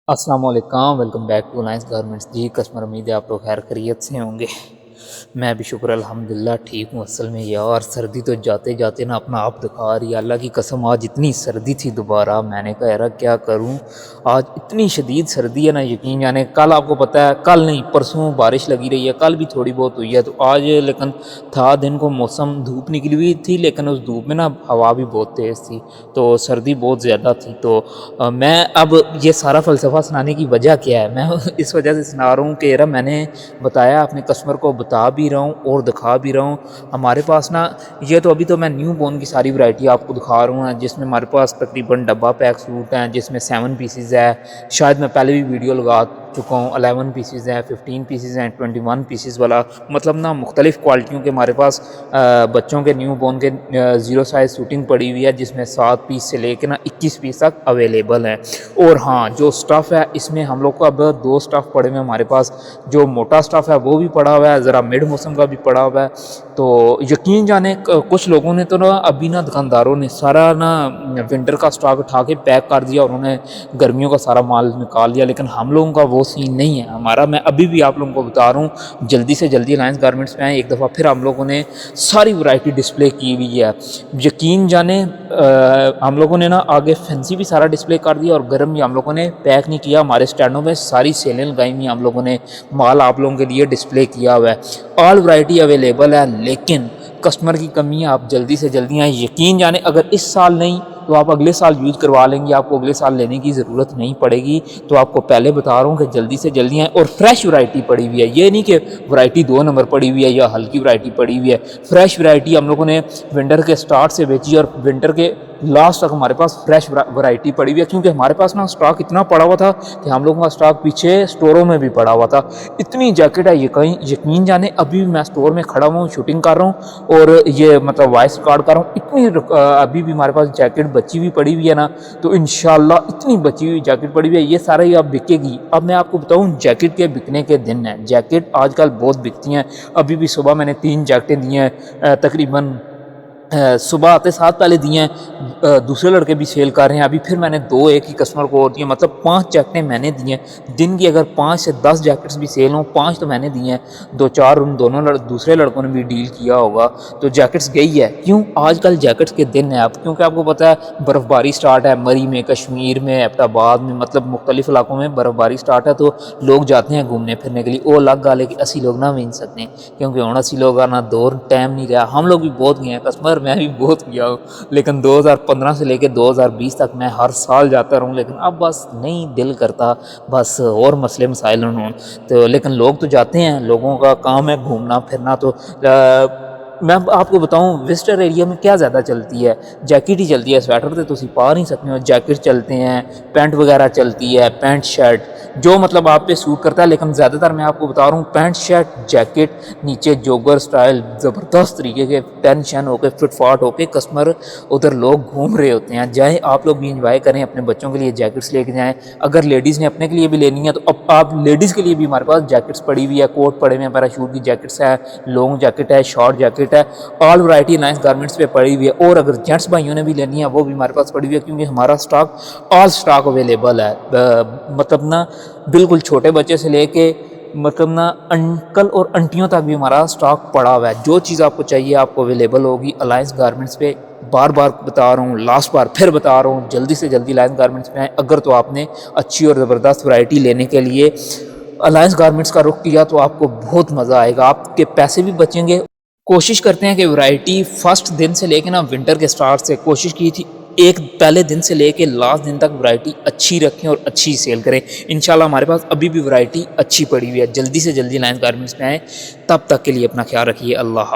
अस्सलाम वालेकुम, welcome back to alliance garments. जी कस्टमर, उम्मीद है आप लोग खैर खैरियत से होंगे। मैं भी शुक्र अल्हम्दुलिल्लाह ठीक हूँ। असल में यार सर्दी तो जाते जाते ना अपना आप दिखा रही है। अल्लाह की कसम आज इतनी सर्दी थी, दोबारा मैंने कहा यार क्या करूँ, आज इतनी शदीद सर्दी है ना, यकीन जाने। कल आपको पता है, कल नहीं परसों बारिश लगी रही है, कल भी थोड़ी बहुत हुई है। तो आज लेकिन था दिन को मौसम, धूप निकली हुई थी, लेकिन उस धूप में ना हवा भी बहुत तेज़ थी, तो सर्दी बहुत ज़्यादा थी। तो मैं अब ये सारा फ़लसफ़ा सुनाने की वजह क्या है, मैं इस वजह से सुना रहा हूँ कि यार मैंने बताया अपने कस्टमर को, बता भी रहा हूँ और दिखा भी रहा हूँ। हमारे पास ना ये तो अभी तो मैं न्यू बॉर्न की सारी वैरायटी आपको दिखा रहा हूँ, जिसमें हमारे पास तकरीबन डब्बा पैक सूट हैं, जिसमें 7 पीसेस है। शायद मैं पहले भी वीडियो लगा चुका हूँ। 11 पीसेस हैं, 15 पीसेस हैं, 21 पीसेस वाला, मतलब ना मुख्तलिफ़ क्वालिटियों के हमारे पास बच्चों के न्यू बॉर्न के ज़ीरो साइज़ सूटिंग पड़ी हुई है, जिसमें 7 पीस से लेकर ना 21 पीस तक अवेलेबल हैं। और हाँ, जो स्टफ़ है इसमें हम लोग को अब 2 स्टफ़ पड़े हुए हैं हमारे पास। जो मोटा स्टफ़ है वो भी पड़ा हुआ है, ज़रा मिड मौसम का भी पड़ा हुआ है। तो यकीन जाने कुछ लोगों ने तो ना अभी ना दुकानदारों ने सारा ना विंटर का स्टॉक उठा के पैक कर दिया और उन्होंने गर्मियों का सारा माल निकाल लिया, लेकिन हम लोगों का वो सीन नहीं है हमारा। मैं अभी भी आप लोगों को बता रहा हूँ, जल्दी से जल्दी अलायंस गारमेंट्स में आए। एक दफ़ा फिर हम लोगों ने सारी वैरायटी डिस्प्ले की हुई है। यकीन जाने हम लोगों ने ना आगे फैंसी भी सारा डिस्प्ले कर दिया और गर्म भी हम लोगों ने पैक नहीं किया। हमारे स्टैंडों में सारी सेलें लगाई हुई, हम लोगों ने माल आप लोगों के लिए डिस्प्ले किया हुआ है। ऑल वैरायटी अवेलेबल है, लेकिन कस्टमर की कमी है। आप जल्दी से जल्दी आए। यकीन जाने अगर इस साल नहीं तो आप अगले साल यूज़ करवा लेंगे, आपको अगले साल लेने की ज़रूरत नहीं पड़ेगी। तो आपको पहले बता रहा हूँ कि जल्दी से जल्दी आए। और फ्रेश वैरायटी पड़ी हुई है, ये नहीं कि वैरायटी 2 नंबर पड़ी हुई है या हल्की वैरायटी पड़ी हुई है। फ्रेश वैरायटी हम लोगों ने विंटर के स्टार्ट से बेची और विंटर के लास्ट तक हमारे पास फ्रेश वैरायटी पड़ी हुई है, क्योंकि हमारे पास ना स्टॉक इतना पड़ा हुआ था कि हम लोगों का स्टॉक पीछे स्टोरों में भी पड़ा हुआ था। इतनी जैकेट है, ये कहीं यकीन जाने अभी मैं स्टोर में खड़ा हुआ हूँ, शूटिंग कर रहा हूँ और ये मतलब वॉइस रिकॉर्ड कर रहा हूँ। इतनी अभी भी हमारे पास जैकेट बची हुई पड़ी हुई है ना, तो इंशाल्लाह इतनी बची हुई जैकेट पड़ी हुई है, ये सारा ही अब बिकेगी। अब मैं आपको बताऊँ, जैकेट के बिकने के दिन हैं। जैकेट आजकल बहुत बिकती हैं। अभी भी सुबह मैंने 3 जैकेटें दी हैं, तकरीबन सुबह आते साथ पहले दिए हैं। दूसरे लड़के भी सेल कर रहे हैं। अभी फिर मैंने 2 एक ही कस्टमर को और दिए, मतलब 5 जैकेटें मैंने दी हैं। दिन की अगर 5 से 10 जैकेट्स भी सेल हों, 5 तो मैंने दिए हैं, 2-4 उन दोनों दूसरे लड़कों ने भी डील किया होगा। तो जैकेट्स गई है। क्यों आजकल जैकेट्स के दिन है अब, क्योंकि आपको पता है बर्फ़बारी स्टार्ट है मरी में, कश्मीर में, एबटाबाद में, मतलब मुख्तलिफ इलाकों में बर्फ़बारी स्टार्ट है। तो लोग जाते हैं घूमने फिरने के लिए। वो अलग गल है कि असी लोग ना मिल सकते हैं, क्योंकि हूँ असी लोग ना दौर टाइम नहीं रहा। हम लोग भी बहुत गए हैं कस्टमर, मैं भी बहुत गया हूँ, लेकिन 2015 से लेकर 2020 तक मैं हर साल जाता रहूँ, लेकिन अब बस नहीं दिल करता, बस और मसले मसाइल हों। तो लेकिन लोग तो जाते हैं, लोगों का काम है घूमना फिरना। तो मैं आपको बताऊं विजिटर एरिया में क्या ज़्यादा चलती है, जैकेट ही चलती है। स्वेटर तो तुम पा नहीं सकते हो, जैकेट चलते हैं, पैंट वगैरह चलती है, पैंट शर्ट जो मतलब आप पे सूट करता है। लेकिन ज़्यादातर मैं आपको बता रहा हूँ पैंट शर्ट जैकेट, नीचे जोगर स्टाइल ज़बरदस्त तरीके के टेंशन होकर फिट फाट होकर कस्टमर उधर लोग घूम रहे होते हैं। जाए आप लोग भी इंजॉय करें, अपने बच्चों के लिए जैकेट्स लेके जाएँ। अगर लेडीज़ ने अपने के लिए भी लेनी है तो अब आप लेडीज़ के लिए भी हमारे पास जैकेट्स पड़ी हुई है, कोट पड़े हुए हैं, पैराशूट की जैकेट्स है, लॉन्ग जैकेट है, शॉर्ट जैकेट है। ऑल वैरायटी अलायंस गारमेंट्स पे पड़ी हुई है। और अगर जेंट्स भाइयों ने भी लेनी है वो भी हमारे पास पड़ी हुई है, क्योंकि हमारा स्टॉक ऑल स्टॉक अवेलेबल है। मतलब ना बिल्कुल छोटे बच्चे से लेके मतलब ना अंकल और आंटियों तक भी हमारा स्टॉक पड़ा हुआ है। जो चीज़ आपको चाहिए आपको अवेलेबल होगी अलायंस गारमेंट्स पे। बार बार बता रहा हूँ, लास्ट बार फिर बता रहा हूँ, जल्दी से जल्दी अलायंस गारमेंट्स में आए। अगर तो आपने अच्छी और ज़बरदस्त वैरायटी लेने के लिए अलायंस गारमेंट्स का रुख किया तो आपको बहुत मज़ा आएगा, आपके पैसे भी बचेंगे। कोशिश करते हैं कि वैरायटी फर्स्ट दिन से लेके ना विंटर के स्टार्ट से कोशिश की थी, एक पहले दिन से लेके लास्ट दिन तक वैरायटी अच्छी रखें और अच्छी सेल करें। इंशाल्लाह हमारे पास अभी भी वैरायटी अच्छी पड़ी हुई है। जल्दी से जल्दी अलायंस गारमेंट्स में आए। तब तक के लिए अपना ख्याल रखिए। अल्लाह हाफ़िज़।